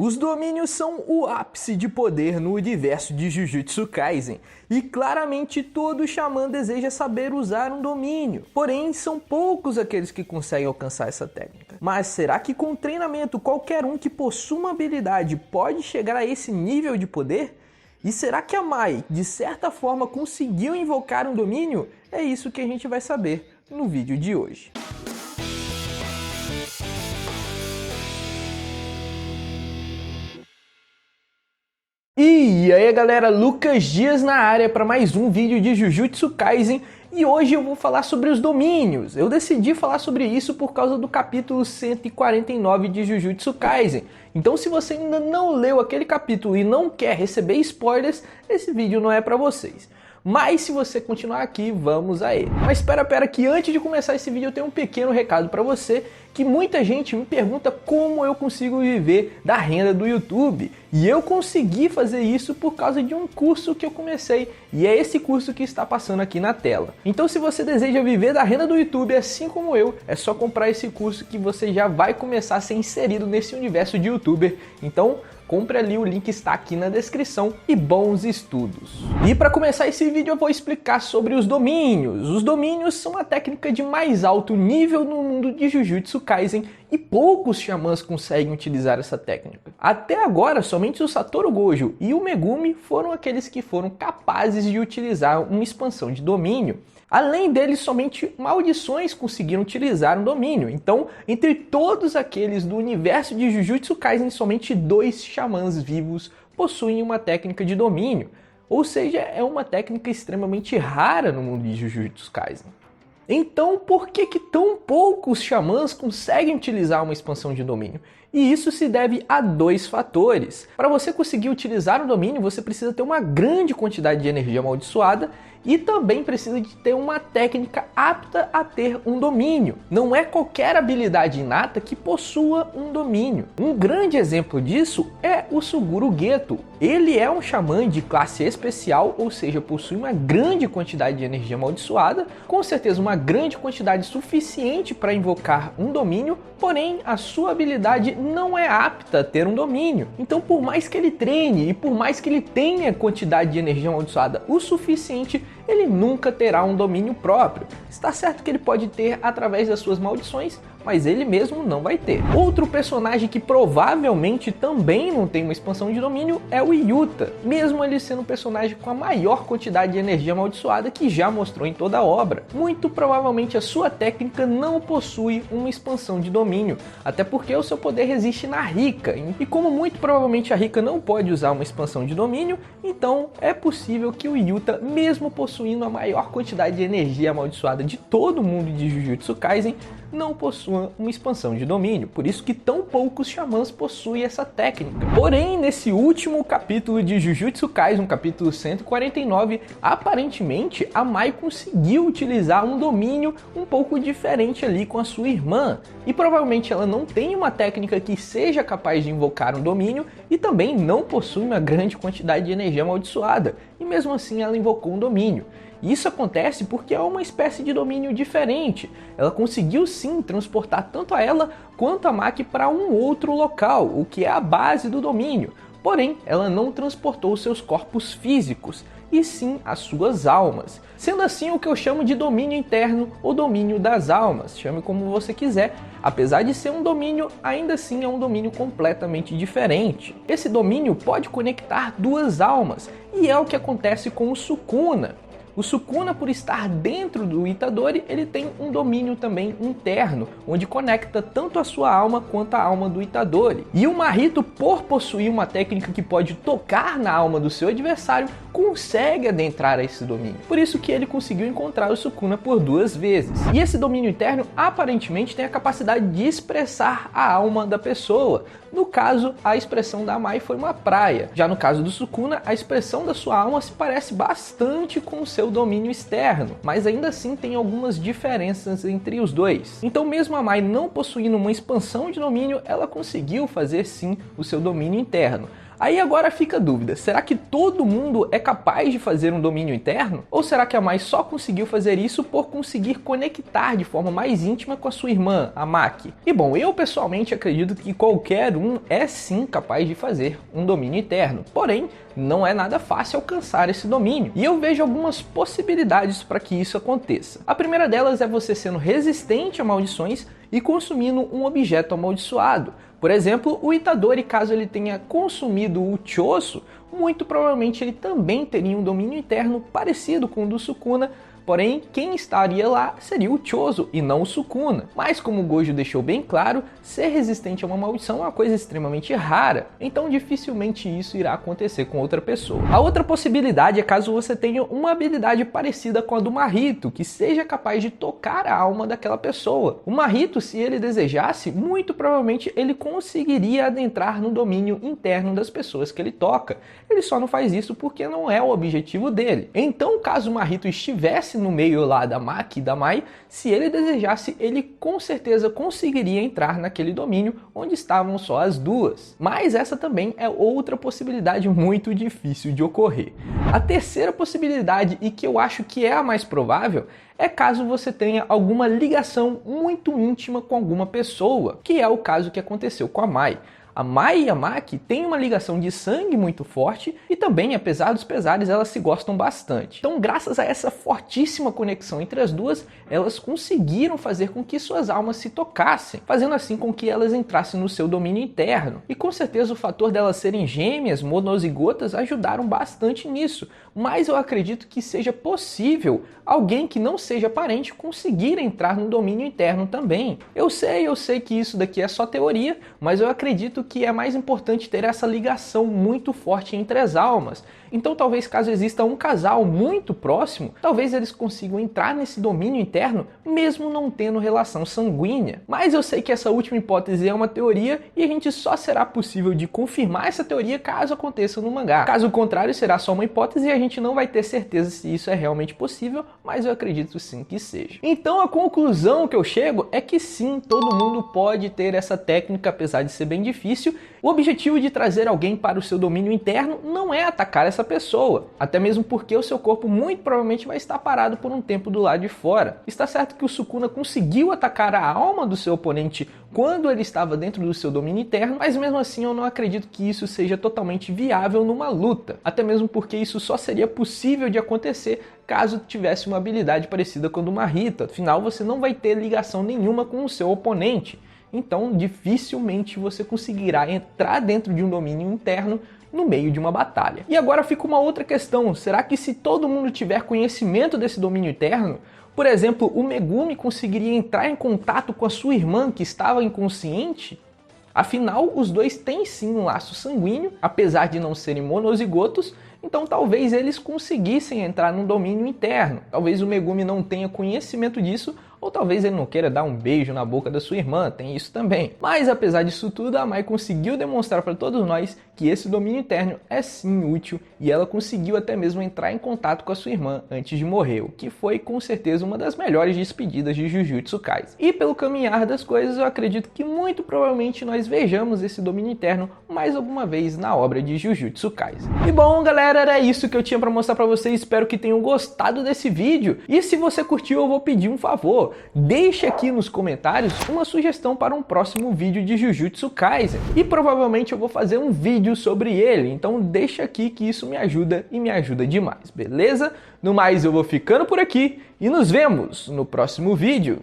Os domínios são o ápice de poder no universo de Jujutsu Kaisen, e claramente todo xamã deseja saber usar um domínio, porém são poucos aqueles que conseguem alcançar essa técnica. Mas será que com treinamento qualquer um que possua uma habilidade pode chegar a esse nível de poder? E será que a Mai, de certa forma, conseguiu invocar um domínio? É isso que a gente vai saber no vídeo de hoje. E aí galera, Lucas Dias na área para mais um vídeo de Jujutsu Kaisen, e hoje eu vou falar sobre os domínios. Eu decidi falar sobre isso por causa do capítulo 149 de Jujutsu Kaisen. Então se você ainda não leu aquele capítulo e não quer receber spoilers, esse vídeo não é para vocês. Mas se você continuar aqui, vamos a ele. Mas espera que antes de começar esse vídeo eu tenho um pequeno recado para você, que muita gente me pergunta como eu consigo viver da renda do YouTube. E eu consegui fazer isso por causa de um curso que eu comecei, e é esse curso que está passando aqui na tela. Então se você deseja viver da renda do YouTube assim como eu, é só comprar esse curso que você já vai começar a ser inserido nesse universo de YouTuber. Então compre ali, o link está aqui na descrição, e bons estudos. E para começar esse vídeo eu vou explicar sobre os domínios. Os domínios são a técnica de mais alto nível no mundo de Jujutsu Kaisen, e poucos xamãs conseguem utilizar essa técnica. Até agora, somente o Satoru Gojo e o Megumi foram aqueles que foram capazes de utilizar uma expansão de domínio. Além deles, somente maldições conseguiram utilizar um domínio. Então, entre todos aqueles do universo de Jujutsu Kaisen, somente 2 xamãs vivos possuem uma técnica de domínio. Ou seja, é uma técnica extremamente rara no mundo de Jujutsu Kaisen. Então, por que tão poucos xamãs conseguem utilizar uma expansão de domínio? E isso se deve a 2 fatores. Para você conseguir utilizar um domínio, você precisa ter uma grande quantidade de energia amaldiçoada e também precisa de ter uma técnica apta a ter um domínio. Não é qualquer habilidade inata que possua um domínio. Um grande exemplo disso é o Suguru Geto. Ele é um xamã de classe especial, ou seja, possui uma grande quantidade de energia amaldiçoada, com certeza uma grande quantidade suficiente para invocar um domínio, porém a sua habilidade não é apta a ter um domínio. Então, por mais que ele treine e por mais que ele tenha quantidade de energia amaldiçoada o suficiente, ele nunca terá um domínio próprio. Está certo que ele pode ter através das suas maldições, mas ele mesmo não vai ter. Outro personagem que provavelmente também não tem uma expansão de domínio é o Yuta, mesmo ele sendo um personagem com a maior quantidade de energia amaldiçoada que já mostrou em toda a obra. Muito provavelmente a sua técnica não possui uma expansão de domínio, até porque o seu poder resiste na Rika, e como muito provavelmente a Rika não pode usar uma expansão de domínio, então é possível que o Yuta, mesmo possuindo a maior quantidade de energia amaldiçoada de todo mundo de Jujutsu Kaisen, não possua uma expansão de domínio, por isso que tão poucos xamãs possuem essa técnica. Porém, nesse último capítulo de Jujutsu Kaisen, capítulo 149, aparentemente a Mai conseguiu utilizar um domínio um pouco diferente ali com a sua irmã, e provavelmente ela não tem uma técnica que seja capaz de invocar um domínio e também não possui uma grande quantidade de energia amaldiçoada, e mesmo assim ela invocou um domínio. Isso acontece porque é uma espécie de domínio diferente. Ela conseguiu sim transportar tanto a ela quanto a Maki para um outro local, o que é a base do domínio. Porém, ela não transportou seus corpos físicos, e sim as suas almas. Sendo assim, o que eu chamo de domínio interno ou domínio das almas, chame como você quiser. Apesar de ser um domínio, ainda assim é um domínio completamente diferente. Esse domínio pode conectar 2 almas, e é o que acontece com o Sukuna. O Sukuna, por estar dentro do Itadori, ele tem um domínio também interno, onde conecta tanto a sua alma quanto a alma do Itadori. E o Mahito, por possuir uma técnica que pode tocar na alma do seu adversário, consegue adentrar a esse domínio. Por isso que ele conseguiu encontrar o Sukuna por 2 vezes. E esse domínio interno, aparentemente, tem a capacidade de expressar a alma da pessoa. No caso, a expressão da Mai foi uma praia. Já no caso do Sukuna, a expressão da sua alma se parece bastante com o seu domínio externo, mas ainda assim tem algumas diferenças entre os dois. Então, mesmo a Mai não possuindo uma expansão de domínio, ela conseguiu fazer sim o seu domínio interno. Aí agora fica a dúvida, será que todo mundo é capaz de fazer um domínio interno? Ou será que a Mai só conseguiu fazer isso por conseguir conectar de forma mais íntima com a sua irmã, a Maki? E bom, eu pessoalmente acredito que qualquer um é sim capaz de fazer um domínio interno, porém não é nada fácil alcançar esse domínio, e eu vejo algumas possibilidades para que isso aconteça. A primeira delas é você sendo resistente a maldições e consumindo um objeto amaldiçoado. Por exemplo, o Itadori, caso ele tenha consumido o Choso, muito provavelmente ele também teria um domínio interno parecido com o do Sukuna, porém quem estaria lá seria o Choso e não o Sukuna. Mas como o Gojo deixou bem claro, ser resistente a uma maldição é uma coisa extremamente rara, então dificilmente isso irá acontecer com outra pessoa. A outra possibilidade é caso você tenha uma habilidade parecida com a do Mahito, que seja capaz de tocar a alma daquela pessoa. O Mahito, se ele desejasse, muito provavelmente ele conseguiria adentrar no domínio interno das pessoas que ele toca. Ele só não faz isso porque não é o objetivo dele. Então, caso o Mahito estivesse no meio lá da Maki e da Mai, se ele desejasse, ele com certeza conseguiria entrar naquele domínio onde estavam só as duas. Mas essa também é outra possibilidade muito difícil de ocorrer. A terceira possibilidade, e que eu acho que é a mais provável, é caso você tenha alguma ligação muito íntima com alguma pessoa, que é o caso que aconteceu com a Mai. A Mai e a Maki têm uma ligação de sangue muito forte e também, apesar dos pesares, elas se gostam bastante. Então, graças a essa fortíssima conexão entre as duas, elas conseguiram fazer com que suas almas se tocassem, fazendo assim com que elas entrassem no seu domínio interno. E com certeza o fator delas serem gêmeas, monozigotas, ajudaram bastante nisso. Mas eu acredito que seja possível alguém que não seja parente conseguir entrar no domínio interno também. Eu sei que isso daqui é só teoria, mas eu acredito que é mais importante ter essa ligação muito forte entre as almas. Então talvez caso exista um casal muito próximo, talvez eles consigam entrar nesse domínio interno mesmo não tendo relação sanguínea. Mas eu sei que essa última hipótese é uma teoria e a gente só será possível de confirmar essa teoria caso aconteça no mangá. Caso contrário, será só uma hipótese e a gente não vai ter certeza se isso é realmente possível, mas eu acredito sim que seja. Então a conclusão que eu chego é que sim, todo mundo pode ter essa técnica, apesar de ser bem difícil. O objetivo de trazer alguém para o seu domínio interno não é atacar essa pessoa, até mesmo porque o seu corpo muito provavelmente vai estar parado por um tempo do lado de fora. Está certo que o Sukuna conseguiu atacar a alma do seu oponente quando ele estava dentro do seu domínio interno, mas mesmo assim eu não acredito que isso seja totalmente viável numa luta, até mesmo porque isso só seria possível de acontecer caso tivesse uma habilidade parecida com a do Mahito. Afinal, você não vai ter ligação nenhuma com o seu oponente. Então, dificilmente você conseguirá entrar dentro de um domínio interno no meio de uma batalha. E agora fica uma outra questão, será que se todo mundo tiver conhecimento desse domínio interno, por exemplo, o Megumi conseguiria entrar em contato com a sua irmã que estava inconsciente? Afinal, os dois têm sim um laço sanguíneo, apesar de não serem monozigotos, então talvez eles conseguissem entrar num domínio interno. Talvez o Megumi não tenha conhecimento disso, ou talvez ele não queira dar um beijo na boca da sua irmã, tem isso também. Mas apesar disso tudo, a Mai conseguiu demonstrar para todos nós que esse domínio interno é sim útil e ela conseguiu até mesmo entrar em contato com a sua irmã antes de morrer, o que foi com certeza uma das melhores despedidas de Jujutsu Kaisen. E pelo caminhar das coisas, eu acredito que muito provavelmente nós vejamos esse domínio interno mais alguma vez na obra de Jujutsu Kaisen. E bom, galera, era isso que eu tinha para mostrar para vocês, espero que tenham gostado desse vídeo. E se você curtiu, eu vou pedir um favor. Deixe aqui nos comentários uma sugestão para um próximo vídeo de Jujutsu Kaisen. E provavelmente eu vou fazer um vídeo sobre ele, então deixa aqui que isso me ajuda e me ajuda demais, beleza? No mais, eu vou ficando por aqui e nos vemos no próximo vídeo.